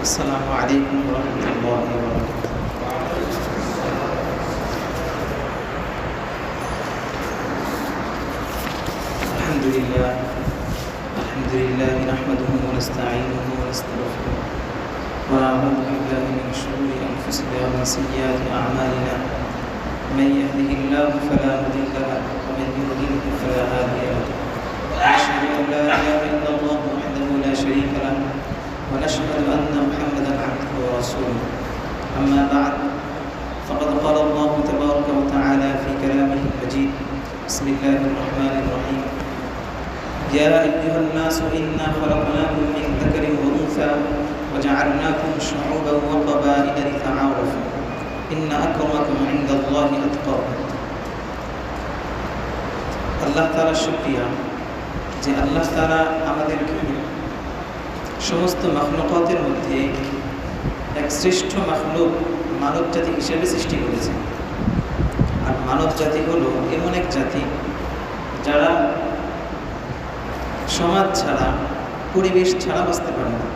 السلام عليكم ورحمة الله وبركاته. الحمد لله نحمده ونستعينه ونستغفره ونعوذ بالله من شرور أنفسنا ومن سيئات أعمالنا. من يهده الله فلا مضل له ومن يضلل فلا هادي له. ونشهد أن لا إله إلا الله وحده لا شريك له ونشهد أن محمدا عبده ورسوله. أما بعد فقد قال الله تبارك وتعالى في كلامه المجيد. بسم الله الرحمن الرحيم. يا أيها الناس إنا خلقناكم من ذكر وأنثى وجعلناكم شعوبا وقبائل لتعارفوا إن أكرمكم عند الله أتقاكم. আল্লাহ তাআলার শুকরিয়া যে আল্লাহ তাআলা আমাদেরকে সমস্ত মাখলুকাতের মধ্যে এক শ্রেষ্ঠ মাখলুক মানব জাতি হিসেবে সৃষ্টি করেছে। আর মানব জাতি হলো এমন এক জাতি যারা সমাজ ছাড়া, পরিবেশ ছাড়া বাঁচতে পারে না।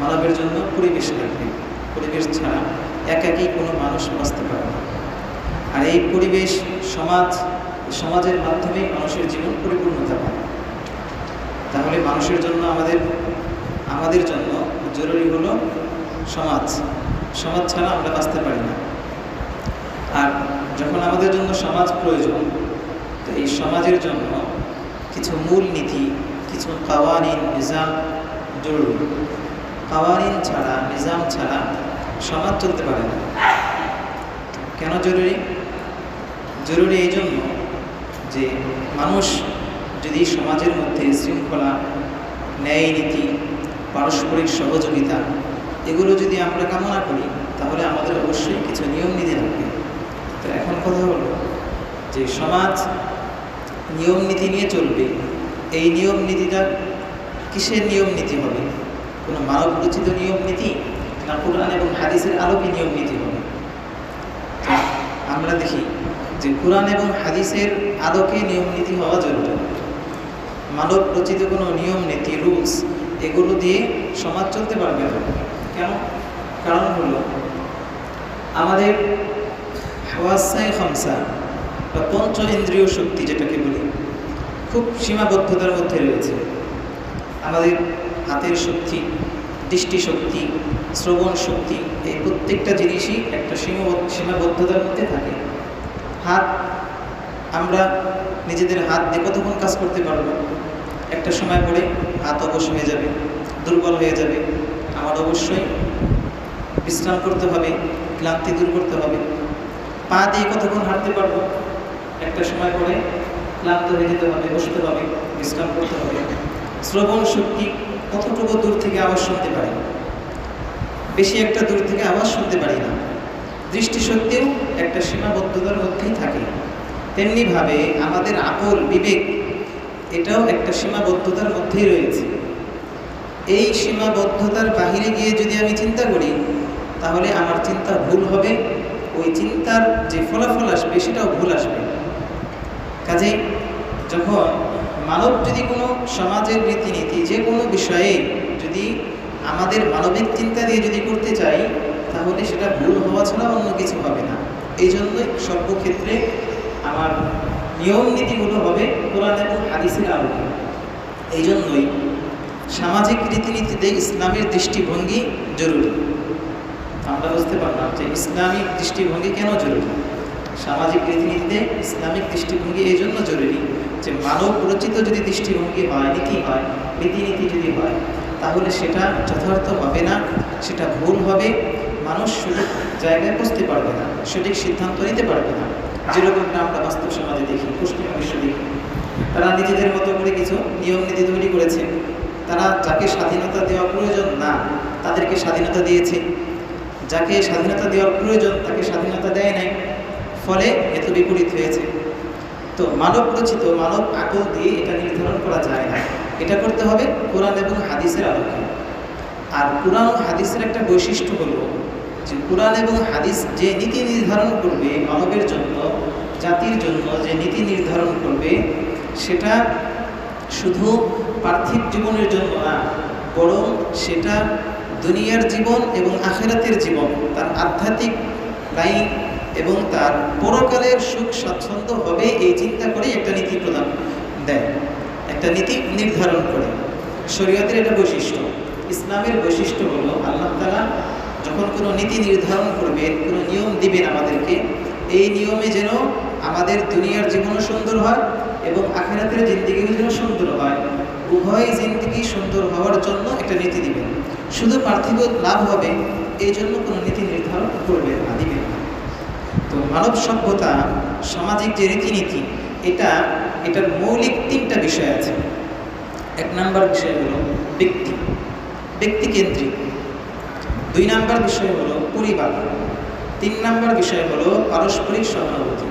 মানবের জন্য পরিবেশ লাগবে, পরিবেশ ছাড়া একাকী কোনো মানুষ বাঁচতে পারে না। আর এই পরিবেশ, সমাজের মাধ্যমেই মানুষের জীবন পরিপূর্ণতা পায়। তাহলে মানুষের জন্য আমাদের জন্য জরুরি হলো সমাজ ছাড়া আমরা বাঁচতে পারি না। আর যখন আমাদের জন্য সমাজ প্রয়োজন, তো এই সমাজের জন্য কিছু মূল নীতি, কিছু কাওয়ানিন, নিজাম জরুরি। কাওয়ানিন ছাড়া, নিজাম ছাড়া সমাজ চলতে পারে না। কেন জরুরি? জরুরি এই জন্য যে মানুষ যদি সমাজের মধ্যে শৃঙ্খলা, ন্যায় নীতি, পারস্পরিক সহযোগিতা এগুলো যদি আমরা কামনা করি, তাহলে আমাদের অবশ্যই কিছু নিয়ম নীতি থাকবে। তো এখন কথা হলো যে সমাজ নিয়ম নীতি নিয়ে চলবে। এই নিয়ম নীতিটা কিসের নিয়ম নীতি হবে? কোনো মানব রচিত নিয়ম নীতি, না কুরআন এবং হাদিসের আলোকে নিয়ম নীতি হবে? আমরা দেখি যে কুরআন এবং হাদিসের আলোকে নিয়ম নীতি হওয়া জরুরি। মানব রচিত কোনো নিয়ম নীতি, রুলস এগুলো দিয়ে সমাজ চলতে পারবে না। কেন? কারণ হলো আমাদের হাওয়াসায়ে খামসা বা পঞ্চ ইন্দ্রিয় শক্তি যেটাকে বলি, খুব সীমাবদ্ধতার মধ্যে রয়েছে। আমাদের হাতের শক্তি, দৃষ্টি শক্তি, শ্রবণ শক্তি, এই প্রত্যেকটা জিনিসই একটা সীমাবদ্ধতার মধ্যে থাকে। হাত, আমরা নিজেদের হাত দিয়ে কতক্ষণ কাজ করতে পারবো? একটা সময় পরে হাত অবশ হয়ে যাবে, দুর্বল হয়ে যাবে। আমার অবশ্যই বিশ্রাম করতে হবে, ক্লান্তি দূর করতে হবে। পা দিয়ে কতক্ষণ হাঁটতে পারবো? একটা সময় পরে ক্লান্ত হয়ে যেতে হবে, বসতে হবে, বিশ্রাম করতে হবে। শ্রবণ শক্তি, কতটুকু দূর থেকে আওয়াজ শুনতে পারি? বেশি একটা দূর থেকে আওয়াজ শুনতে পারি না। দৃষ্টিশক্তিও একটা সীমাবদ্ধতার মধ্যেই থাকে। তেমনিভাবে আমাদের আকল, বিবেক এটাও একটা সীমাবদ্ধতার মধ্যেই রয়েছে। এই সীমাবদ্ধতার বাহিরে গিয়ে যদি আমি চিন্তা করি, তাহলে আমার চিন্তা ভুল হবে, ওই চিন্তার যে ফলাফল আসবে সেটাও ভুল আসবে। কাজেই যখন মানব যদি কোনো সমাজের রীতিনীতি, যে কোনো বিষয়ে যদি আমাদের মানবিক চিন্তা দিয়ে যদি করতে চাই, তাহলে সেটা ভুল হওয়া ছাড়া অন্য কিছু হবে না। এই জন্যই সর্বক্ষেত্রে আমার নিয়ম নীতিগুলো হবে কোরআন এবং হাদিসের আলোকে। এই জন্যই সামাজিক রীতিনীতিতে ইসলামের দৃষ্টিভঙ্গি জরুরি। আমরা বুঝতে পারলাম যে ইসলামিক দৃষ্টিভঙ্গি কেন জরুরি। সামাজিক রীতিনীতিতে ইসলামিক দৃষ্টিভঙ্গি এই জন্য জরুরি যে মানব রচিত যদি দৃষ্টিভঙ্গি হয়, নীতি হয়, রীতিনীতি যদি হয়, তাহলে সেটা যথার্থ হবে না, সেটা ভুল হবে। মানুষ সঠিক জায়গায় পৌঁছতে পারবে না, সঠিক সিদ্ধান্ত নিতে পারবে না। যেরকমটা আমরা বাস্তব সমাজে দেখি, পশ্চিমা বিশ্বে দেখি, তারা নিজেদের মতো করে কিছু নিয়ম নীতি তৈরি করেছে। তারা যাকে স্বাধীনতা দেওয়া প্রয়োজন না, তাদেরকে স্বাধীনতা দিয়েছে। যাকে স্বাধীনতা দেওয়ার প্রয়োজন, তাকে স্বাধীনতা দেয় নাই। ফলে এত বিপরীত হয়েছে। তো মানব রচিত, মানব আকল দিয়ে এটা নির্ধারণ করা যায় না। এটা করতে হবে কোরআন এবং হাদিসের আলোকে। আর কোরআন ও হাদিসের একটা বৈশিষ্ট্য হলো যে কোরআন এবং হাদিস যে নীতি নির্ধারণ করবে মানবের জন্য, জাতির জন্য যে নীতি নির্ধারণ করবে, সেটা শুধু পার্থিব জীবনের জন্য না, বরং সেটা দুনিয়ার জীবন এবং আখিরাতের জীবন, তার আধ্যাত্মিক লাইন এবং তার পরকালের সুখ স্বাচ্ছন্দ্য হবে এই চিন্তা করেই একটা নীতি প্রদান দেয়, একটা নীতি নির্ধারণ করে। শরীয়তের এটা বৈশিষ্ট্য। ইসলামের বৈশিষ্ট্য হলো আল্লাহ তাআলা যখন কোনো নীতি নির্ধারণ করবেন, কোনো নিয়ম দিবেন আমাদেরকে, এই নিয়মে যেন আমাদের দুনিয়ার জীবনও সুন্দর হয় এবং আখিরাতের জিন্দেগিও যেন সুন্দর হয়। উভয় জিন্দেগি সুন্দর হওয়ার জন্য একটা নীতি দিবেন। শুধু পার্থিব লাভ হবে এই জন্য কোনো নীতি নির্ধারণ করবেন না, দিবেন না। তো মানব সভ্যতা, সামাজিক যে রীতিনীতি, এটার মৌলিক তিনটা বিষয় আছে। এক নাম্বার বিষয় হলো ব্যক্তিকেন্দ্রিক। 2 নাম্বার বিষয় হলো পরিবার। 3 নাম্বার বিষয় হলো পারস্পরিক সহানুভূতি।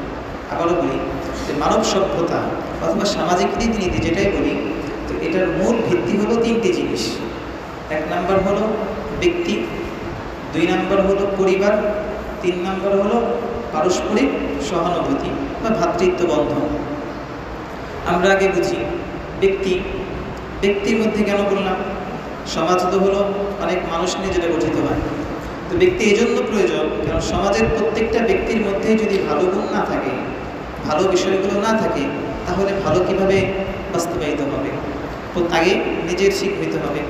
আবারও বলি যে মানব সভ্যতা অথবা সামাজিক রীতিনীতি যেটাই বলি, তো এটার মূল ভিত্তি হলো 3টি জিনিস। 1 নাম্বার হলো ব্যক্তি, 2 নাম্বার হলো পরিবার, 3 নাম্বার হলো পারস্পরিক সহানুভূতি বা ভ্রাতৃত্ব বন্ধন। আমরা আগে বুঝি ব্যক্তির মধ্যে কেন বললাম? সমাজ তো হলো অনেক মানুষ নিয়ে যেটা গঠিত হয়। তো ব্যক্তি এই জন্য প্রয়োজন, কারণ সমাজের প্রত্যেকটা ব্যক্তির মধ্যে যদি ভালো গুণ না থাকে, ভালো বিষয়গুলো না থাকে, তাহলে ভালো কিভাবে বাস্তবায়িত হবে? তো আগে নিজের শিখ হইতে হবে।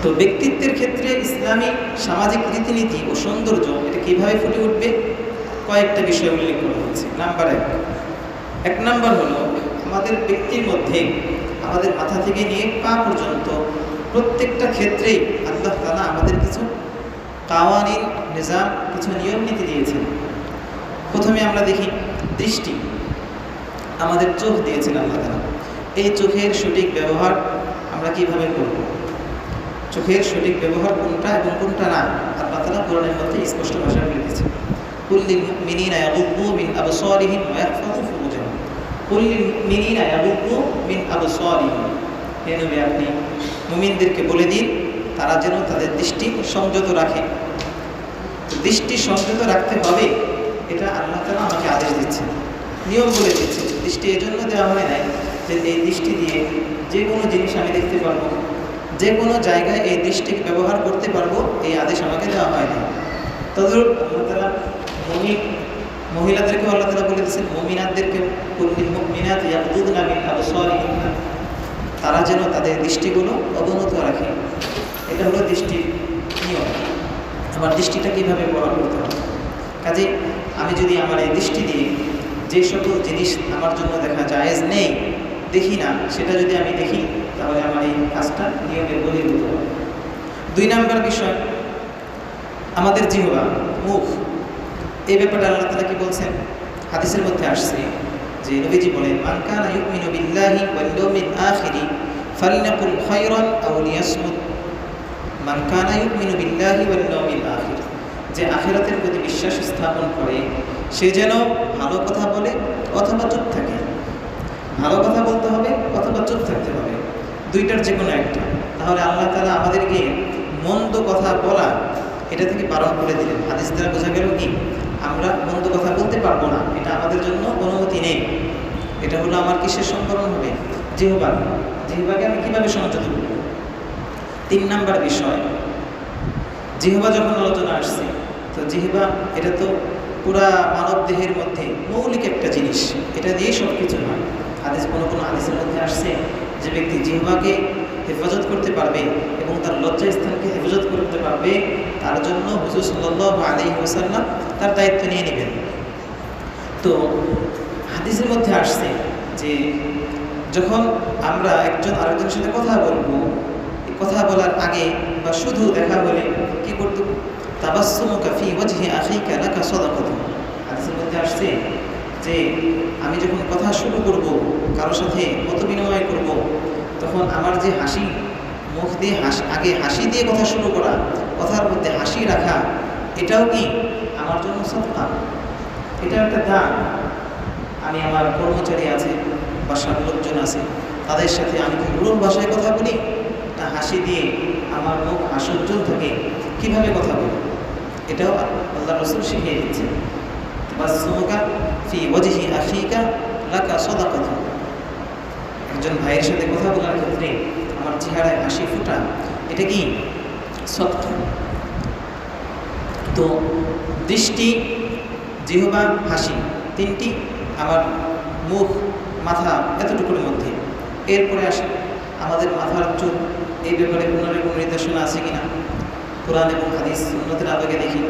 তো ব্যক্তিত্বের ক্ষেত্রে ইসলামী সামাজিক রীতিনীতি ও সৌন্দর্য এটা কীভাবে ফুটে উঠবে? কয়েকটা বিষয় উল্লেখ করা হচ্ছে। এক নাম্বার হলো আমাদের ব্যক্তির মধ্যে আমাদের মাথা থেকে নিয়ে পা পর্যন্ত প্রত্যেকটা ক্ষেত্রেই আল্লাহ তাআলা আমাদের কিছু কাওয়ানিন, নিজাম, কিছু নিয়ম নীতি দিয়েছেন। প্রথমে আমরা দেখি দৃষ্টি। আমাদের চোখ দিয়েছেন আল্লাহ তাআলা। এই চোখের সঠিক ব্যবহার আমরা কিভাবে করব? চোখের সঠিক ব্যবহার কোনটা এবং কোনটা না, আল্লাহ তাআলা কোরআনের মধ্যে স্পষ্ট ভাষায় বলে দিয়েছেন। কুল্লিল মুমিনিনা ইয়াগুদ্দু মিন আবসারিহিম ওয়া ইয়াহফাযু ফুরুজাহুম। কুল্লিল মুমিনিনা ইয়াগুদ্দু মিন আবসারিহিম। হে নবী, আপনি মুমিনদেরকে বলে দিন তারা যেন তাদের দৃষ্টি সংযত রাখে। দৃষ্টি সংযত রাখতে হবে, এটা আল্লাহ তাআলা আমাকে আদেশ দিচ্ছেন, নিয়ম বলে দিচ্ছেন। দৃষ্টি এই জন্য দেওয়া হয় নাই যে এই দৃষ্টি দিয়ে যে কোনো জিনিস আমি দেখতে পারবো, যে কোনো জায়গায় এই দৃষ্টিকে ব্যবহার করতে পারবো, এই আদেশ আমাকে দেওয়া হয় না। তদরূপ আল্লাহ তাআলা মহিলাদেরকেও আল্লাহ তাআলা বলে দিচ্ছেন, মুমিনাতদেরকে কুল্লিল মুমিনাতি ইয়াগুদ্দুনা মিন আবসারিহিন্না, তারা যেন তাদের দৃষ্টিগুলো অবনত রাখে। এটা হলো দৃষ্টির নিয়ম। আমার দৃষ্টিটা কীভাবে ব্যবহার করতে হবে? কাজে আমি যদি আমার এই দৃষ্টি দিয়ে যে সকল জিনিস আমার জন্য দেখা জায়েজ নেই, দেখি না, সেটা যদি আমি দেখি, তাহলে আমার এই কাজটা নিয়মের বহির্ভূত হবে। 2 নাম্বার বিষয় আমাদের জিহ্বা, মুখ। এই ব্যাপারটা আল্লাহ তাআলা কি বলছেন? হাদিসের মধ্যে আসছে যে নবীজি বলেন, মান কানা ইউমিনু বিল্লাহি ওয়াল ইয়াউমিল আখিরি ফালইয়াকুল খায়রান আও লিয়াসমুত। মান কানা ইউমিনু বিল্লাহি ওয়াল ইয়াউমিল আখির, যে আখিরাতের প্রতি বিশ্বাস স্থাপন করে সে যেন ভালো কথা বলে অথবা চুপ থাকে। ভালো কথা বলতে হবে অথবা চুপ থাকতে হবে, দুইটার যে কোনো একটা। তাহলে আল্লাহ তাআলা আমাদেরকে মন্দ কথা বলা এটা থেকে বারণ করে দিলেন। হাদিস দ্বারা বোঝা গেল কি, আমরা মন্দ কথা বলতে পারবো না, এটা আমাদের জন্য অনুমতি নেই। এটা হলো আমার কিসের সম্বরণ হবে? জিহ্বাকে আমি কীভাবে সংযত করব? 3 নাম্বার বিষয়, জিহ্বা যখন আলোচনা আসছে, তো জিহ্বা এটা তো পুরা মানব দেহের মধ্যে মৌলিক একটা জিনিস, এটা দিয়েই সব কিছু হয়। কোনো হাদিসের মধ্যে আসছে যে ব্যক্তি জিহ্বাকে হেফাজত করতে পারবে এবং তার লজ্জাস্থানকে হেফাজত করতে পারবে, তার জন্য হুজুর সাল্লাল্লাহু আলাইহি ওয়াসাল্লাম তার দায়িত্ব নিয়ে নেবেন। তো হাদিসের মধ্যে আসছে যে যখন আমরা একজন আরেকজনের সাথে কথা বলবো, কথা বলার আগে বা শুধু দেখা হলে কি করতে? তাবাসসুমুকা ফি ওয়াজহি আখিকা লাকা সাদাকাতুন। হাদিসের মধ্যে আসছে যে আমি যখন কথা শুরু করব, কারোর সাথে মত বিনিময় করব, তখন আমার যে হাসি, মুখ দিয়ে আগে হাসি দিয়ে কথা শুরু করা, কথার মধ্যে হাসি রাখা, এটাও কি আমার জন্য সাদকা, এটা একটা দান। আমি আমার কর্মচারী আছে, বাসার লোকজন আছে, তাদের সাথে আমি কি রুল ভাষায় কথা বলি না হাসি দিয়ে আমার মুখ হাস্যোজ্জ্বল থাকে, কীভাবে কথা বলি? এটাও আল্লাহ রাসূল শিখিয়ে দিচ্ছেন। তাবাসসুমুকা ফি ওয়াজহি আখিকা লাকা সাদাকাতুন। একজন ভাইয়ের সাথে কথা বলার ক্ষেত্রে আমার চেহারায় হাসি ফোটা, এটা কি সদকা। তো দৃষ্টি, জিহ্বা, হাসি, তিনটি, আমার মুখ, মাথা এতটুকুর মধ্যে। এরপরে আসে আমাদের মাথার চুল, এই ব্যাপারে কোনো নির্দেশনা আছে কিনা? কোরআন এবং হাদিস সুন্নতের আলোকে দেখি।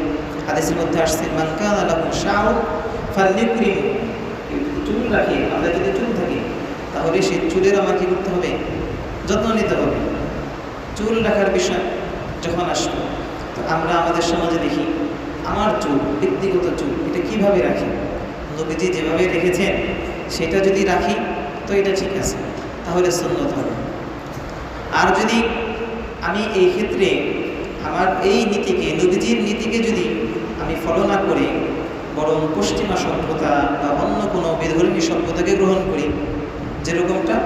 হাদিসের মধ্যে আসছে মান কানা লাহু শা'রুন ফালইউকরিম, চুল রাখি, মাথায় যদি চুল থাকে তাহলে সেই চুলের আমার কি করতে হবে? যত্ন নিতে হবে। চুল রাখার বিষয় যখন আসলো, তো আমরা আমাদের সমাজে দেখি আমার চুল, ব্যক্তিগত চুল, এটা কিভাবে রাখি? নবীজি যেভাবে রেখেছেন সেটা যদি রাখি তো এটা ঠিক আছে, তাহলে সুন্নত হবে। আর যদি আমি এই ক্ষেত্রে আমার এই নীতিকে, নবীজির নীতিকে যদি আমি ফলো না করে বরং পশ্চিমা সভ্যতা বা অন্য কোনো বিধর্মী সভ্যতাকে গ্রহণ করি, যেরকমটা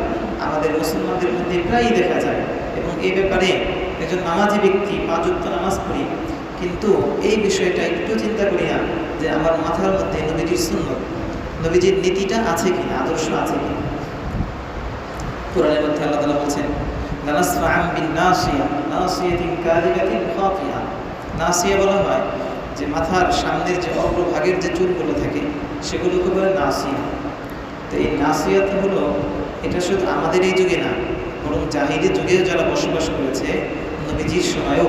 আমাদের মুসলমানদের মধ্যে প্রায়ই দেখা যায়, এবং এই ব্যাপারে একজন নামাজি ব্যক্তি 5 ওয়াক্ত নামাজ পড়ি, কিন্তু এই বিষয়টা একটু চিন্তা করি না যে আমার মাথার মধ্যে নবীজির সুন্নত, নবীজির নীতিটা আছে কিনা, আদর্শ আছে কিনা। কোরআনের মধ্যে আল্লাহ তাআলা বলছেন লানাসফা'আন বিন-নাসিয়া নাসিয়াতিন কাযিবাতিন খাতিয়া। নাসিয়া বলা হয় যে মাথার সামনের যে অগ্রভাগের যে চুলগুলো থাকে সেগুলোকে বলে নাসিয়া। তো এই নাসিয়াত হলো, এটা শুধু আমাদের এই যুগে না, বরং জাহিলি যুগেও যারা বসবাস করেছে নবীজির সময়ও,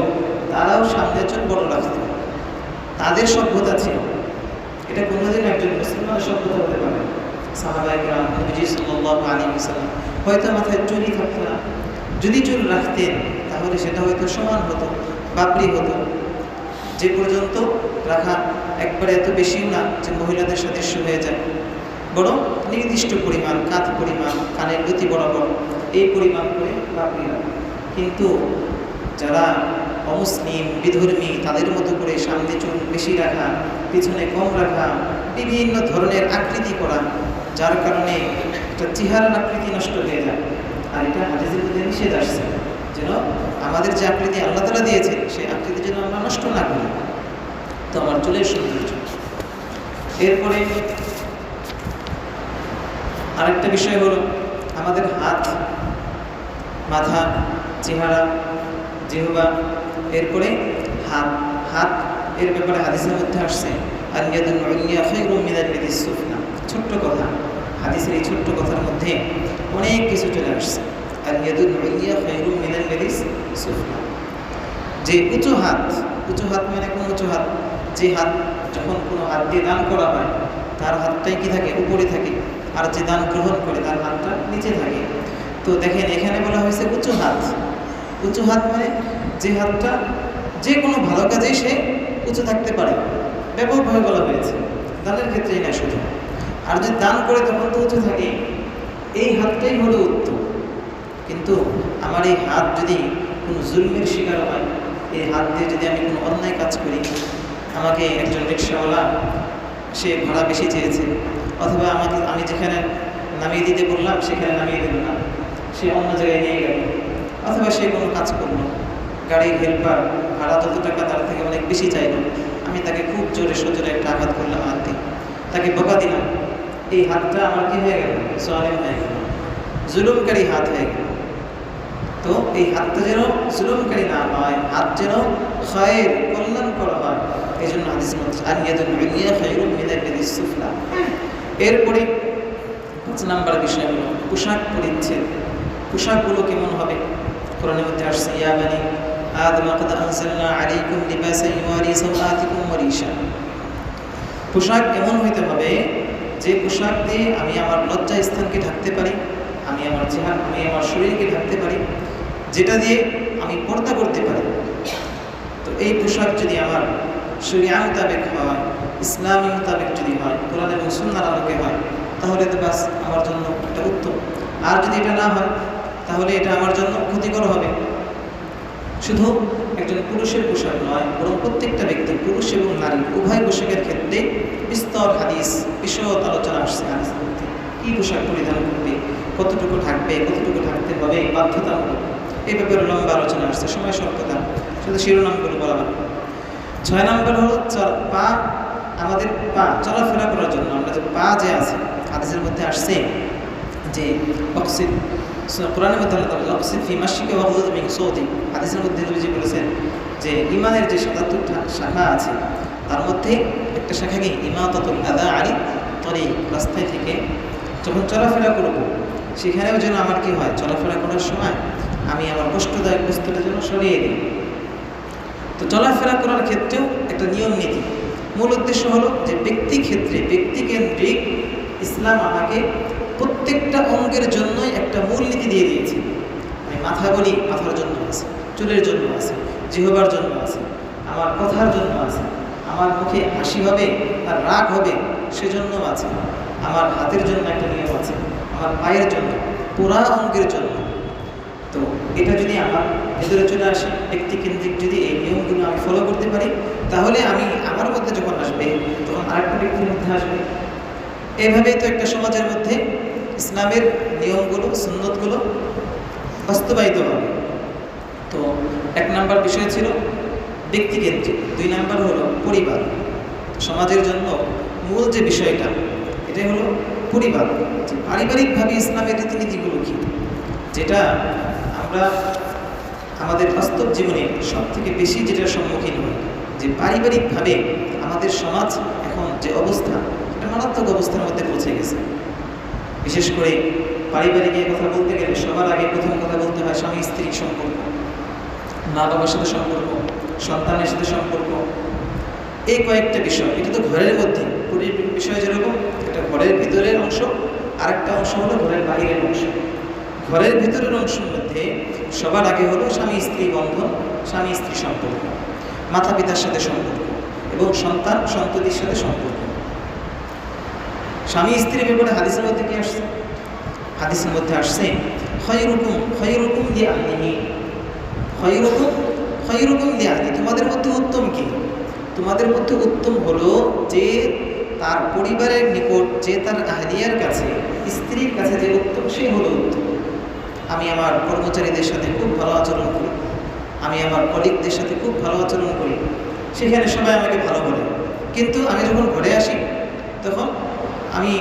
তারাও সামনের চুল বড় রাখত, তাদের সভ্যতা ছিল। এটা কোনোদিন একজন মুসলমানের সভ্যতা হতে পারে। সাহাবায়ে কেরাম, নবীজি সাল্লাল্লাহু আলাইহি ওয়াসাল্লাম হয়তো মাথায় চুলই থাকতো না, যদি চুল রাখতেন তাহলে সেটা হয়তো সমান হতো, বাবরি হতো, যে পর্যন্ত রাখা একবারে এত বেশিও না যে মহিলাদের সাদৃশ্য হয়ে যায়, বরং নির্দিষ্ট পরিমাণ, কাঁধ পরিমাণ, কানের লতি বরাবর এই পরিমাণ করে বাবরি রাখা। কিন্তু যারা অমুসলিম, বিধর্মী, তাদের মতো করে সামনে চুল বেশি রাখা, পিছনে কম রাখা, বিভিন্ন ধরনের আকৃতি করা, যার কারণে একটা চেহারার আকৃতি নষ্ট হয়ে যায়। আর এটা হাদিসের মধ্যে নিষেধ আসছে যেন আমাদের যে আকৃতি আল্লাহ তাআলা দিয়েছেন সেই আকৃতি যেন আমরা নষ্ট না করি। তো আমার চুলের সৌন্দর্য। এরপরে আরেকটা বিষয় হলো আমাদের হাত, মাথা, চেহারা, জিহ্বা, এরপরে হাত। হাত এর ব্যাপারে হাদিসের মধ্যে আসছে আল ইয়াদুল উলিয়া খায়রুম মিনাল ইয়াদিস সুফলা। ছোট্ট কথা, হাদিসের এই ছোট্ট কথার মধ্যে অনেক কিছু চলে আসছে। আল ইয়াদুল উলিয়া খায়রুম মিনাল ইয়াদিস সুফলা, যে উঁচু হাত, উঁচু হাত মানে কোন উঁচু হাত? যে হাত যখন কোনো হাত দিয়ে দান করা হয় তার হাতটাই কি থাকে? উপরে থাকে, আর যে দান গ্রহণ করে তার হাতটা নিচে থাকে। তো দেখেন এখানে বলা হয়েছে উঁচু হাত। উঁচু হাত মানে যে হাতটা যে কোনো ভালো কাজে সে উঁচু থাকতে পারে, ব্যাপকভাবে বলা হয়েছে, দানের ক্ষেত্রেই না শুধু। আর যদি দান করে তখন তো উঁচু থাকে, এই হাতটাই হলো উত্তম। কিন্তু আমার এই হাত যদি কোনো জুলমের শিকার হয়, এই হাত দিয়ে যদি আমি কোনো অন্যায় কাজ করি, আমাকে একজন রিক্সাওয়ালা সে ভাড়া বেশি চেয়েছে, অথবা আমি যেখানে নামিয়ে দিতে বললাম সেখানে নামিয়ে দিল না, সে অন্য জায়গায় নিয়ে গেল, অথবা সে কোনো কাজ করলো, গাড়ির হেল্পার ভাড়া যত টাকা তার থেকে অনেক বেশি চাইল, আমি তাকে খুব জোরে সজোরে একটা আঘাত করলাম হাত দিয়ে, তাকে বকা দিলাম, এই হাতটা আমার কি হয়ে গেল? জালিম হয়ে গেল, জুলুমকারী হাত হয়ে গেল। তো এই হাতটা যেন জুলুমকারী না হয়, হাত যেন খায়ের, কল্যাণ করা হয়, এই জন্য হাদিসের মধ্যে আল ইয়াদুল উলিয়া খায়রুম মিনাল ইয়াদিস সুফলা। এরপরে 5 নাম্বার বিষয় হলো পোশাক পরিচ্ছদ। পোশাকগুলো কেমন হবে? কোরআনের মধ্যে আসছে ইয়া বানি আদম قد أنزلنا عليكم لباسا يواري سوآتكم وريشا। পোশাক এমন হইতে হবে যে পোশাক দিয়ে আমি আমার লজ্জা স্থানকে ঢাকতে পারি, আমি আমার চেহারা, আমি আমার শরীরকে ঢাকতে পারি, যেটা দিয়ে আমি পর্দা করতে পারি। তো এই পোশাক যদি আমার শরিয়া মোতাবেক হয়, ইসলামী মোতাবেক যদি হয়, কোরআন এবং সুন্নাহর আলোকে হয়, তাহলে তো বাস আমার জন্য এটা উত্তম। আর যদি এটা না হয় তাহলে এটা আমার জন্য ক্ষতিকর হবে। শুধু একজন পুরুষের পোশাক নয়, বরং প্রত্যেকটা ব্যক্তি, পুরুষ এবং নারী উভয় পোশাকের ক্ষেত্রে বিস্তর হাদিস, বিশদ আলোচনা আসছে হাদিসের মধ্যে। কী পোশাক পরিধান করবে, কতটুকু ঢাকবে, কতটুকু ঢাকতে হবে, বাধ্যতামূলক, এই ব্যাপারে লম্বা আলোচনা আসছে, সময় স্বল্পতা, শুধু শিরোনামগুলো বলা হবে। 6 নম্বর হলো পা। আমাদের পা চলাফেরা করার জন্য আমরা যে পা যে আছে, হাদিসের মধ্যে আসছে যে কোরআনের মধ্যে আল্লাহ তাআলা লাকসিদ ফি মাশিকা ওয়া গুযুদ মিন সৌতি, হাদিসের মধ্যে নবীজি বলেছেন যে ইমানের যে ৭৭টা শাখা আছে তার মধ্যে একটা শাখাকে ইমাতাতুল আযা আনি তরিক, রাস্তায় থেকে যখন চলাফেরা করব সেখানেও যেন আমার কি হয়, চলাফেরা করার সময় আমি আমার কষ্টদায়ক বস্তুটা যেন সরিয়ে দিই। তো চলাফেরা করার ক্ষেত্রেও একটা নিয়ম নীতি, মূল উদ্দেশ্য হলো যে ব্যক্তি ক্ষেত্রে ব্যক্তিকেন্দ্রিক ইসলাম আমাকে প্রত্যেকটা অঙ্গের জন্যই একটা মূলনীতি দিয়ে দিয়েছে। আমি মাথা বলি, মাথার জন্য আছে, চুলের জন্য আছে, জিহ্বার জন্য আছে, আমার কথার জন্য আছে, আমার মুখে হাসি হবে আর রাগ হবে সেজন্য আছে, আমার হাতের জন্য একটা নিয়ম আছে, আমার পায়ের জন্য, পুরা অঙ্গের জন্য। তো এটা যদি আমার ভেতরে চলে আসে, ব্যক্তিকেন্দ্রিক যদি এই নিয়মগুলো আমি ফলো করতে পারি, তাহলে আমি আমার মধ্যে যখন আসবে তখন আরেকটা ব্যক্তির মধ্যে আসবে। এভাবেই তো একটা সমাজের মধ্যে ইসলামের নিয়মগুলো, সুন্নতগুলো বাস্তবায়িত হবে। তো ১ নাম্বার বিষয় ছিল ব্যক্তিকেন্দ্রিক, ২ নাম্বার হলো পরিবার। সমাজের জন্য মূল যে বিষয়টা এটাই হলো পরিবার, যে পারিবারিকভাবে ইসলামের রীতিনীতিগুলো কী, যেটা আমরা আমাদের বাস্তব জীবনে সব থেকে বেশি যেটার সম্মুখীন হই, যে পারিবারিকভাবে আমাদের সমাজ এখন যে অবস্থা, এটা মারাত্মক অবস্থার মধ্যে পৌঁছে গেছে। বিশেষ করে পারিবারিক কথা বলতে গেলে সবার আগে প্রথম কথা বলতে হয় স্বামী স্ত্রীর সম্পর্ক, মা বাবার সাথে সম্পর্ক, সন্তানের সাথে সম্পর্ক, এই কয়েকটা বিষয়। এটা তো ঘরের মধ্যে বিষয়, যেরকম একটা ঘরের ভিতরের অংশ, আরেকটা অংশ হলো ঘরের বাইরের অংশ। ঘরের ভিতরের অংশের মধ্যে সবার আগে হলো স্বামী স্ত্রী বন্ধন, স্বামী স্ত্রী সম্পর্ক, মাতা পিতার সাথে সম্পর্ক এবং সন্তান সন্ততির সাথে সম্পর্ক। স্বামী স্ত্রীর ব্যাপারে হাদিসের মধ্যে কি আসছে? হাদিসের মধ্যে আসছে খয়রুকুম লিআহলিহি, খয়রুকুম লিআহলি, তোমাদের মধ্যে উত্তম কি? তোমাদের মধ্যে উত্তম হলো যে তার পরিবারের নিকট, যে তার আহলিয়ার কাছে, স্ত্রীর কাছে যে উত্তম, সে হলো উত্তম। আমি আমার কর্মচারীদের সাথে খুব ভালো আচরণ করি, আমি আমার কলিগদের সাথে খুব ভালো আচরণ করি, সেখানে সবাই আমাকে ভালো বলে, কিন্তু আমি যখন ঘরে আসি তখন আমি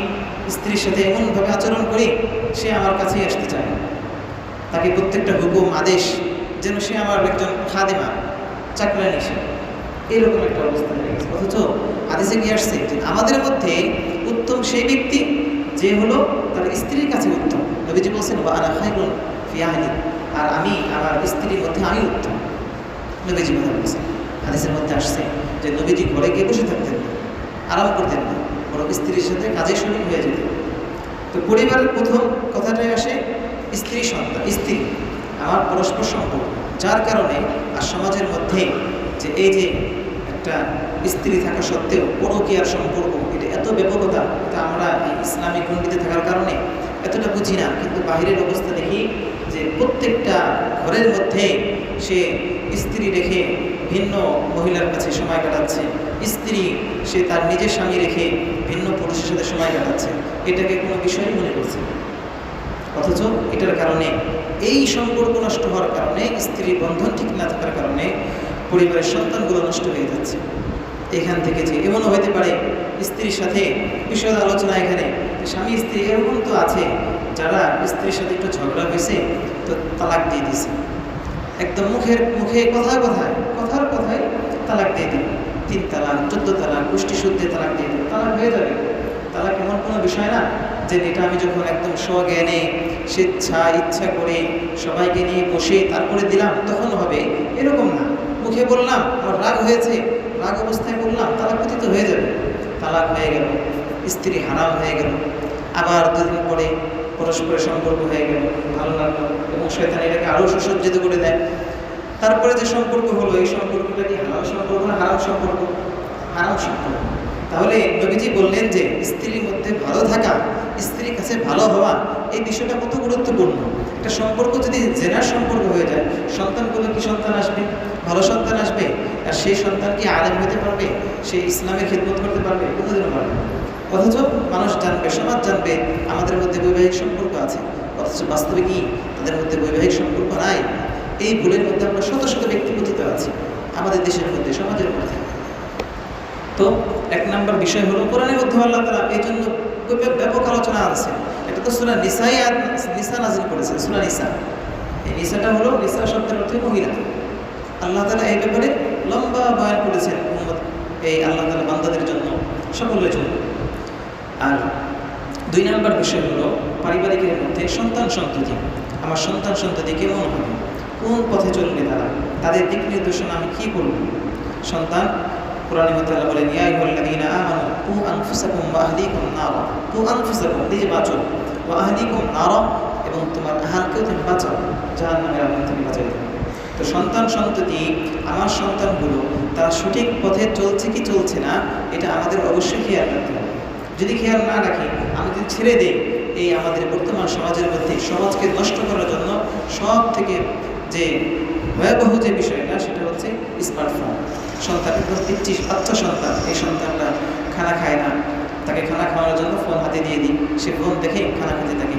স্ত্রীর সাথে এমনভাবে আচরণ করি সে আমার কাছেই আসতে চায় না। তাকে প্রত্যেকটা হুকুম আদেশ যেন সে আমার একজন খাদেমা, চাকরানি, সে এরকম একটা অবস্থা হয়ে গেছে। অথচ হাদিসে কি আসছে যে আমাদের মধ্যে উত্তম সেই ব্যক্তি যে হলো তার স্ত্রীর কাছে উত্তম। নবীজি বলছেন ওয়া আনা খায়রুন ফি আহলি, আর আমি আমার স্ত্রীর মধ্যে আমি উত্তম। নবীজি কথা বলছেন, হাদিসের মধ্যে আসছে যে নবীজি ঘরে গিয়ে বসে থাকতেন না, আরাম করতেন না, বরং স্ত্রীর সাথে কাজে শরীর হয়ে যেতেন। তো পরিবারের প্রথম কথাটাই আসে স্ত্রী সন্তান, স্ত্রী আমার পরস্পর সম্পর্ক, যার কারণে আর সমাজের মধ্যে যে এই যে একটা স্ত্রী থাকা সত্ত্বেও পরকীয়ার সম্পর্ক, এটা এত ব্যাপকতা, এটা আমরা এই ইসলামিক গণ্ডিতে থাকার কারণে এতটা বুঝি না। কিন্তু বাহিরের অবস্থা দেখি যে প্রত্যেকটা ঘরের মধ্যে সে স্ত্রী রেখে ভিন্ন মহিলার কাছে সময় কাটাচ্ছে, স্ত্রী সে তার নিজের স্বামী রেখে ভিন্ন পুরুষের সাথে সময় কাটাচ্ছে, এটাকে কোনো বিষয়ই মনে করছে। অথচ এটার কারণে, এই সম্পর্ক নষ্ট হওয়ার কারণে, স্ত্রীর বন্ধন ঠিক না থাকার কারণে পরিবারের সন্তানগুলো নষ্ট হয়ে যাচ্ছে। এখান থেকে যে এমনও হতে পারে স্ত্রীর সাথে বিশদ আলোচনা, এখানে স্বামী স্ত্রী এরকম তো আছে যারা স্ত্রীর সাথে একটু ঝগড়া হয়েছে তো তালাক দিয়ে দিছে, একদম মুখে কথার কথায় তালাক দিয়ে দিল, 3 তালাক, 14 তালাক, গোষ্ঠী সূত্রে তালাক দিয়ে দিল, তালাক হয়ে যাবে। তালাক এমন কোনো বিষয় না যে এটা আমি যখন একদম স্বজ্ঞানে ইচ্ছা করে সবাইকে নিয়ে বসে তারপরে দিলাম তখন হবে, এরকম না। মুখে বললাম, আমার রাগ হয়েছে, রাগ অবস্থায় বললাম, তালাক পতিত হয়ে যাবে। তালাক হয়ে গেল, স্ত্রী হারাম হয়ে গেল, আবার 2 দিন পরে পরস্পরের সম্পর্ক হয়ে গেল, ভালো লাগলো, এবং শয়তান এটাকে আরও সুসজ্জিত করে দেয়। তারপরে যে সম্পর্ক হলো, এই সম্পর্কটা কি হালাল সম্পর্ক না হারাম সম্পর্ক? হারাম সম্পর্ক। তাহলে নবীজি বললেন যে স্ত্রীর মধ্যে ভালো থাকা, স্ত্রীর কাছে ভালো হওয়া, এই বিষয়টা কত গুরুত্বপূর্ণ। একটা সম্পর্ক যদি জেনার সম্পর্ক হয়ে যায়, সন্তানগুলো কি সন্তান আসবে? ভালো সন্তান আসবে। আর সেই সন্তান কি আলেম হতে পারবে? সে ইসলামের খেদমত করতে পারবে? কোনোদিনও পারবে না। অথচ মানুষ জানবে, সমাজ জানবে আমাদের মধ্যে বৈবাহিক সম্পর্ক আছে, অথচ বাস্তবে কি তাদের মধ্যে বৈবাহিক সম্পর্ক নাই। এই ভুলের মধ্যে আমরা শত শত ব্যক্তি পতিত আছি আমাদের দেশের মধ্যে, সমাজের মধ্যে। তো 1 নম্বর বিষয় হলো কোরআনের মধ্যে আল্লাহ তাআলা এই জন্য ব্যাপক আলোচনা আনছেন। এটা তো সূরা নিসা নাযিল করেছেন, সূরা নিসা। এই নিসাটা হলো, নিসা শব্দের অর্থ মহিলা। আল্লাহ তাআলা এই ব্যাপারে লম্বা বয়ান করেছেন উম্মত, এই আল্লাহ তাআলা বান্দাদের জন্য, সকলের জন্য। আর 2 নম্বর বিষয় হলো পারিবারিকের মধ্যে সন্তান সন্ততি। আমার সন্তান সন্ততি কেমন হবে, কোন পথে চলবে তারা, তাদের দিক নির্দেশনা আমি কী করব। সন্তান কোরআনের মধ্যে আল্লাহ বলেন, ইয়া আইয়ুহাল্লাযীনা আমানু কু আনফুসাকুম ওয়া আহলিকুম নারা, কু আনফুসাকুম নিজে বাঁচো, ওয়া আহলিকুম নারা এবং তোমার আহলকেও তুমি বাঁচাও, জাহান্নামের আগুন থেকে বাঁচাই দাও। তো সন্তান সন্ততি, আমার সন্তানগুলো তারা সঠিক পথে চলছে কি চলছে না, এটা আমাদের অবশ্যই খেয়াল রাখতে হবে। যদি খেয়াল না রাখি, আমি যদি ছেড়ে দিই, এই আমাদের বর্তমান সমাজের মধ্যে সমাজকে নষ্ট করার জন্য সব থেকে যে ভয়াবহ যে বিষয়টা, সেটা হচ্ছে স্মার্টফোন। সন্তান একদম পিচ্চি বাচ্চা সন্তান, এই সন্তানটা খানা খায় না, তাকে খানা খাওয়ানোর জন্য ফোন হাতে দিয়ে দিই, সে ফোন দেখে খানা খেতে থাকে।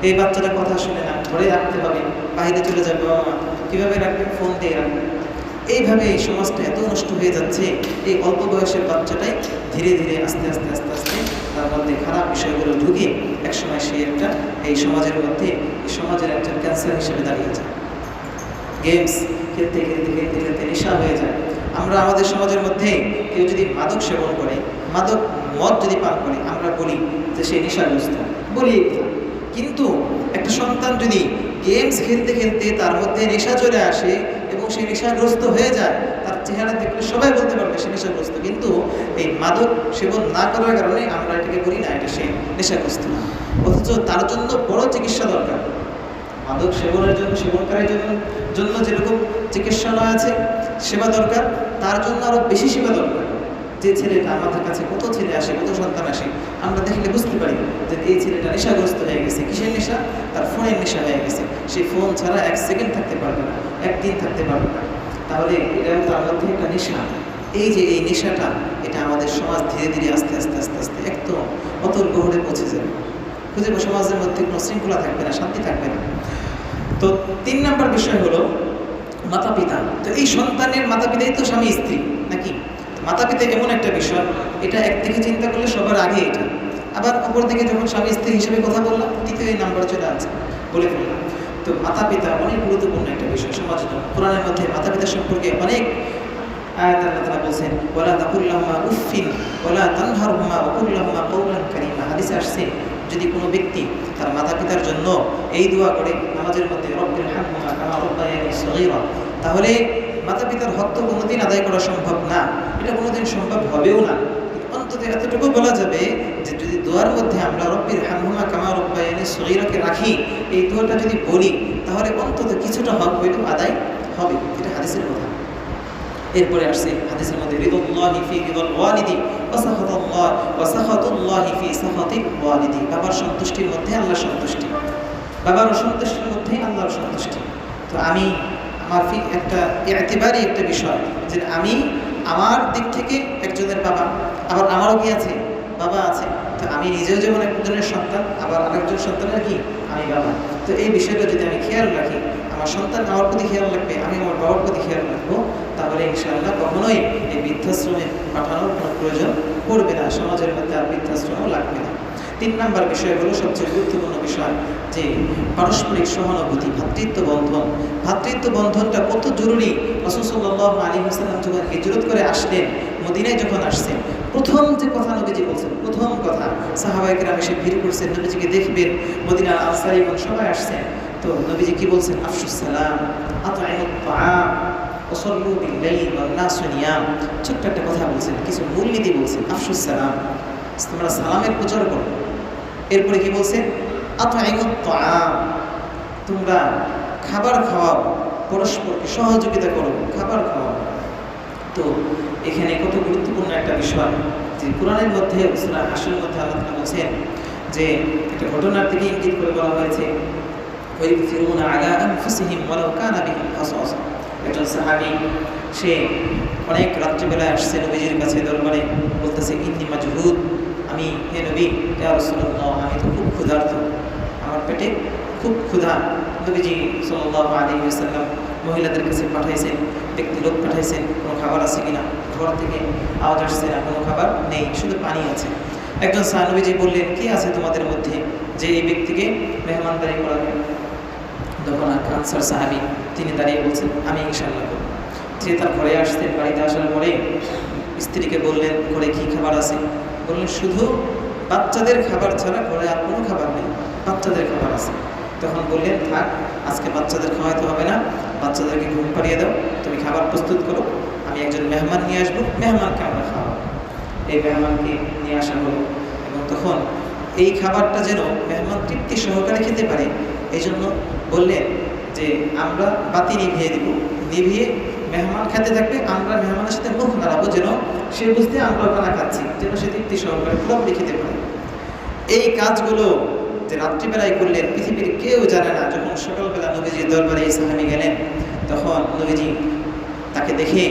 এই বাচ্চাটা কথা শুনে না, ধরে রাখতে হবে, বাইরে চলে যাবে, বাবা মা কীভাবে রাখবে, ফোন দিয়ে রাখবে। এইভাবে এই সমাজটা এত নষ্ট হয়ে যাচ্ছে, এই অল্প বয়সের বাচ্চাটাই ধীরে ধীরে আস্তে আস্তে আস্তে আস্তে তার মধ্যে খারাপ বিষয়গুলো ঢুকে একসময় সে একটা এই সমাজের মধ্যে, এই সমাজের একজন ক্যান্সার হিসেবে দাঁড়িয়ে যায়। গেমস খেলতে খেলতে খেলতে খেলতে নেশা হয়ে যায়। আমরা আমাদের সমাজের মধ্যে কেউ যদি মাদক সেবন করে, মদ যদি পান করে, আমরা বলি যে সে নেশাগ্রস্ত, বলি। কিন্তু একটা সন্তান যদি গেমস খেলতে খেলতে তার মধ্যে নেশা চলে আসে এবং সে নেশাগ্রস্ত হয়ে যায়, তার চেহারা দেখলে সবাই বলতে পারবে সে নেশাগ্রস্ত। কিন্তু এই মাদক সেবন না করার কারণে আমরা এটাকে বলি না এটা সে নেশাগ্রস্ত না, অথচ তার জন্য বড় চিকিৎসা দরকার। মাদক সেবনের জন্য, সেবনকারীর জন্য যেরকম চিকিৎসালয় আছে, সেবা দরকার, তার জন্য আরও বেশি সেবা দরকার। যে ছেলেটা আমাদের কাছে, কত ছেলে আসে, কত সন্তান আসে, আমরা দেখলে বুঝতে পারি যে এই ছেলেটা নেশাগ্রস্ত হয়ে গেছে। কিসের নেশা? তার ফোনের নেশা হয়ে গেছে। সেই ফোন ছাড়া 1 সেকেন্ড থাকতে পারবে না, 1 দিন থাকতে পারবে না। তাহলে এটাও তার মধ্যে একটা নেশা। এই যে এই নেশাটা, এটা আমাদের সমাজ ধীরে ধীরে আস্তে আস্তে আস্তে আস্তে একদম অতল গহরে পৌঁছে যাবে। খুঁজে সমাজের মধ্যে কোনো শৃঙ্খলা থাকবে না, শান্তি থাকবে না। তো 3 নম্বর বিষয় হলো মাতা পিতা। তো এই সন্তানের মাতা পিতাই তো স্বামী স্ত্রী নাকি? মাতা পিতা এমন একটা বিষয়, এটা একদিকে চিন্তা করলে সবার আগে এটা, আবার অপর দিকে যখন স্বামী স্ত্রী হিসেবে কথা বললাম, তৃতীয় নাম্বার চলে আসছে, বলে ফেললাম। তো মাতা পিতা অনেক গুরুত্বপূর্ণ একটা বিষয় সমাজের জন্য। কোরআনের মধ্যে মাতা পিতা সম্পর্কে অনেক আয়াত আল্লাহ তাআলা বলেছেন, ওয়ালা তাকুল লাহুমা উফফিন ওয়ালা তানহারহুমা ওয়া কুল লাহুমা কাওলান কারীমা। হাদিসে আসছে, যদি কোনো ব্যক্তি তার মাতা পিতার জন্য এই দোয়া করে নামাজের মধ্যে, রব্বিরহামহুমা কামা রাব্বায়ানি সগীরা, তাহলে মাতা পিতার হক তো কোনোদিন আদায় করা সম্ভব না, এটা কোনোদিন সম্ভব হবেও না। অন্তত এতটুকু বলা যাবে যে যদি দোয়ার মধ্যে আমরা রব্বিরহামহুমা কামা রাব্বায়ানি সগীরাকে রাখি, এই দোয়াটা যদি বলি, তাহলে অন্তত কিছুটা হক হয়তো আদায় হবে। এটা হাদিসের কথা। এরপরে আসছে হাদিসের মধ্যে, রিদুল্লাহি ফি রিদাল ওয়ালিদি ওয়া সাখাতুল্লাহি ফি সাখাতিল ওয়ালিদি। বাবার সন্তুষ্টির মধ্যে আল্লাহর সন্তুষ্টি, বাবার অসন্তুষ্টির মধ্যে আল্লাহর সন্তুষ্টি। তো আমি আমার একটা একেবারে একটা বিষয় যে আমি আমার দিক থেকে একজনের বাবা, আবার আমারও কি আছে, বাবা আছে। তো আমি নিজেও যেমন একজনের সন্তান, আবার আরেকজন সন্তানের কি, আমি বাবা। তো এই বিষয়টা যদি আমি খেয়াল রাখি, আমার সন্তান আমার প্রতি খেয়াল রাখবে, আমি আমার বাবার প্রতি খেয়াল রাখবো, তাহলে ইনশাআল্লাহ কখনোই এই বৃদ্ধাশ্রমে পাঠানোর কোনো প্রয়োজন পড়বে না, সমাজের মধ্যে আর বৃদ্ধাশ্রমও লাগবে না। 3 নম্বর বিষয় হলো সবচেয়ে গুরুত্বপূর্ণ বিষয়, যে পারস্পরিক সহানুভূতি, ভ্রাতৃত্ব বন্ধন। ভ্রাতৃত্ব বন্ধনটা কত জরুরি। রাসূল সাল্লাল্লাহু আলাইহি ওয়াসাল্লাম যখন হিজরত করে আসলেন, মদিনায় যখন আসছেন, প্রথম যে কথা নবীজি বলছেন, প্রথম কথা, সাহাবায়ে কেরাম এসে ভিড় করছেন নবীজিকে দেখবেন, মদিনার আনসারীগণ সবাই আসছেন। তো নবীজি কি বলছেন? আফশুস সালাম, আতঈমুত তাআম, ওয়াসাল্লু বিল-লাইল ওয়ান-নাসু নিয়াম। ছোট্ট একটা কথা বলছেন, কিছু মূলনীতি বলছেন। আফশুস সালাম, তোমরা সালামের প্রচার করো। এরপরে কি বলছেন? আতঈমুত তাআম, তোমরা খাবার খাওয়াও, পরস্পরকে সহযোগিতা করো, খাবার খাওয়াও। তো এখানে কত গুরুত্বপূর্ণ একটা বিষয়, যে কোরআনের মধ্যে সূরা হাশরের মধ্যে আল্লাহ তাআলা বলেছেন যে একটা ঘটনার দিকে ইঙ্গিত করে বলা হয়েছে, ওয়ায়ুথিরুনা আলা আনফুসিহিম ওয়ালাউ কানা বিহিম খাসাসা। একজন সাহাবী, সে অনেক রাত্রিবেলায় আসছে নবীজির কাছে দরবারে, বলতেছে, ইন্নী মাজহুদ, আমি, হে নবী, ইয়া রাসূলুল্লাহ, আমি তো খুব ক্ষুধার্ত, আমার পেটে খুব ক্ষুধা। নবীজি সাল্লাল্লাহু আলাইহি ওয়াসাল্লাম মহিলাদের কাছে পাঠাইছেন, ব্যক্তি লোক পাঠাইছেন, কোনো খাবার আছে কিনা। ঘর থেকে আওয়াজ আসছে না, কোনো খাবার নেই, শুধু পানি আছে। একজন সাহাবীজি বললেন, কি আছে তোমাদের মধ্যে যে এই ব্যক্তিকে মেহমানদারি করাবে? তখন আনসার সাহাবী তিনি দাঁড়িয়ে বলছেন, আমি ইনশাআল্লাহ করব। যে তার ঘরে আসতেন, বাড়িতে আসার পরে স্ত্রীকে বললেন, ঘরে কী খাবার আছে? বললেন, শুধু বাচ্চাদের খাবার ছাড়া ঘরে আর কোনো খাবার নেই, বাচ্চাদের খাবার আছে। তখন বললেন, থাক, আজকে বাচ্চাদের খাওয়াইতে হবে না, বাচ্চাদেরকে ঘুম পাড়িয়ে দাও, তুমি খাবার প্রস্তুত করো, আমি একজন মেহমান নিয়ে আসবো, মেহমানকে আমরা খাওয়াবো। এই মেহমানকে নিয়ে আসা হলো এবং তখন এই খাবারটা যেন মেহমান তৃপ্তি সহকারে খেতে পারে, এই জন্য বললেন যে আমরা বাতি নিভিয়ে দিব, নিভিয়ে মেহমান খেতে থাকবে, আমরা মেহমানের সাথে মুখ নাড়াবো যেন সে বুঝতে আমরা খানা খাচ্ছি, যেন সে তৃপ্তি সহকারে পুরোপুরি খেতে পারে। এই কাজগুলো যে রাত্রিবেলায় করলেন পৃথিবীর কেউ জানে না। যখন সকালবেলা নবীজির দরবারে এই সাহাবী গেলেন, তখন নবীজি তাকে দেখে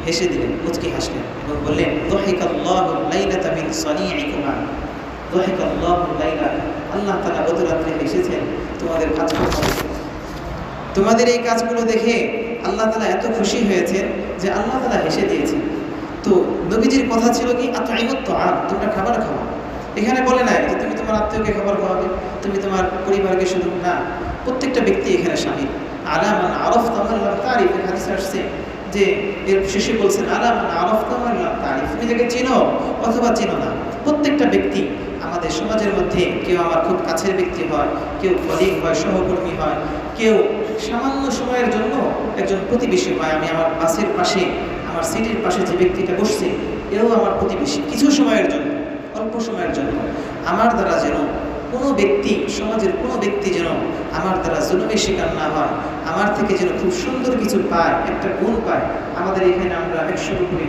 হেসে দিলেন, মুচকি হাসলেন এবং বললেন, যাহিকাল্লাহু লাইলাতা মিন সানিইকুমা, যাহিকাল্লাহু লাইলা, আল্লাহ তাআলা গত রাত্রে হেসেছেন তোমাদের কাজগুলো, তোমাদের এই কাজগুলো দেখে আল্লাহ তাআলা এত খুশি হয়েছেন যে আল্লাহ তাআলা হেসে দিয়েছেন। তো নবীজির কথা ছিল কি, আতঈমুত তাআম, তোমরা খাবার খাও। এখানে বলে নাই যে তুমি তোমার আত্মীয়কে খাবার খাওয়াবে, তুমি তোমার পরিবারকে শুধু না, প্রত্যেকটা ব্যক্তি এখানে শামিল। আলা মান আরাফতা মান লাম তারিফ, হাদিসে আসছে যে এর শেষে বলছেন, আলা মান আরাফতা মান লাম তারিফ, তুমি যাকে চিনো অথবা চিনো না, প্রত্যেকটা ব্যক্তি আমাদের সমাজের মধ্যে কেউ আমার খুব কাছের ব্যক্তি হয়, কেউ কলিগ হয়, সহকর্মী হয়, কেউ সামান্য সময়ের জন্য একজন প্রতিবেশী হয়। আমি আমার বাসের পাশে, আমার সিটের পাশে যে ব্যক্তিটা বসছে, এও আমার প্রতিবেশী, কিছু সময়ের জন্য, অল্প সময়ের জন্য। আমার দ্বারা যেন কোনো ব্যক্তি, সমাজের কোনো ব্যক্তি যেন আমার দ্বারা জুলুমের শিকার না হয়, আমার থেকে যেন খুব সুন্দর কিছু পায়, একটা গুণ পায়। আমাদের এখানে আমরা 100 উপরে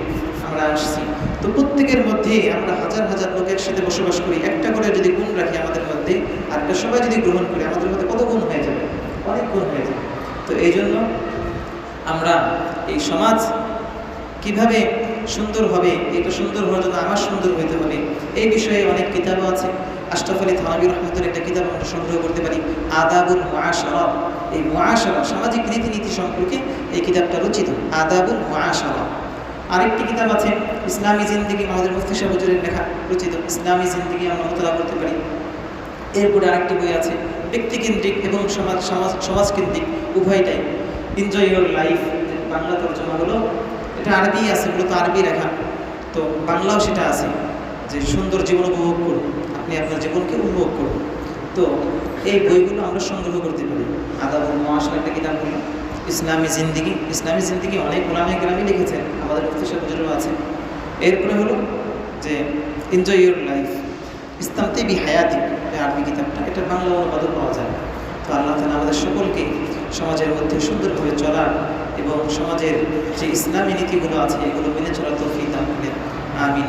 আমরা আসছি, তো প্রত্যেকের মধ্যে আমরা হাজার হাজার লোক একসাথে বসবাস করি, একটা করে যদি গুণ রাখি আমাদের মধ্যে, আর একটা সবাই যদি গ্রহণ করি, আমাদের মধ্যে কত গুণ হয়ে যাবে, অনেক গুণ হয়ে যাবে। তো এই জন্য আমরা এই সমাজ কিভাবে সুন্দর হবে, এটা সুন্দর হওয়ার জন্য আমার সুন্দর হইতে হবে, এই বিষয়ে অনেক কিতাবও আছে। আশরাফ আলী থানভী রহমতুল্লাহ একটা কিতাব আমরা সংগ্রহ করতে পারি, আদাবুল মুআশারা। এই মুআশারা, সামাজিক রীতিনীতি সম্পর্কে এই কিতাবটা রচিত, আদাবুল মুআশারা। আরেকটি কিতাব আছে ইসলামী জিন্দেগি, আমাদের মুফতি সাহেব হুজুরের লেখা রচিত ইসলামী জিন্দেগি, আমরা মোতালা করতে পারি। এরপরে আরেকটি বই আছে ব্যক্তিকেন্দ্রিক এবং সমাজকেন্দ্রিক উভয়টাই, এনজয় ইউর লাইফ, বাংলা তর্জমা হলো, এটা আরবি আছে, মূলত আরবি লেখা, তো বাংলাও সেটা আছে যে সুন্দর জীবন উপভোগ করুন, আপনি আপনার জীবনকে উপভোগ করুন। তো এই বইগুলো আমরা সংগ্রহ করতে পারি। আদাবুল মুআশারা একটা কিতাব হলো, ইসলামী জিন্দেগি অনেক উলামায়ে কেরামই লিখেছেন, আমাদের মুফতি সাহেব হুজুরও আছে। এরপরে হলো যে এনজয় ইউর লাইফ, ইসতামতি বি হায়াতিক, আরবি কিতাবটা, এটা বাংলা অনুবাদও পাওয়া যায়। তো আল্লাহ তাআলা আমাদের সকলকে সমাজের মধ্যে সুন্দরভাবে চলার এবং সমাজের যে ইসলামী নীতিগুলো আছে এগুলো মেনে চলার তৌফিক দান করেন। আমিন।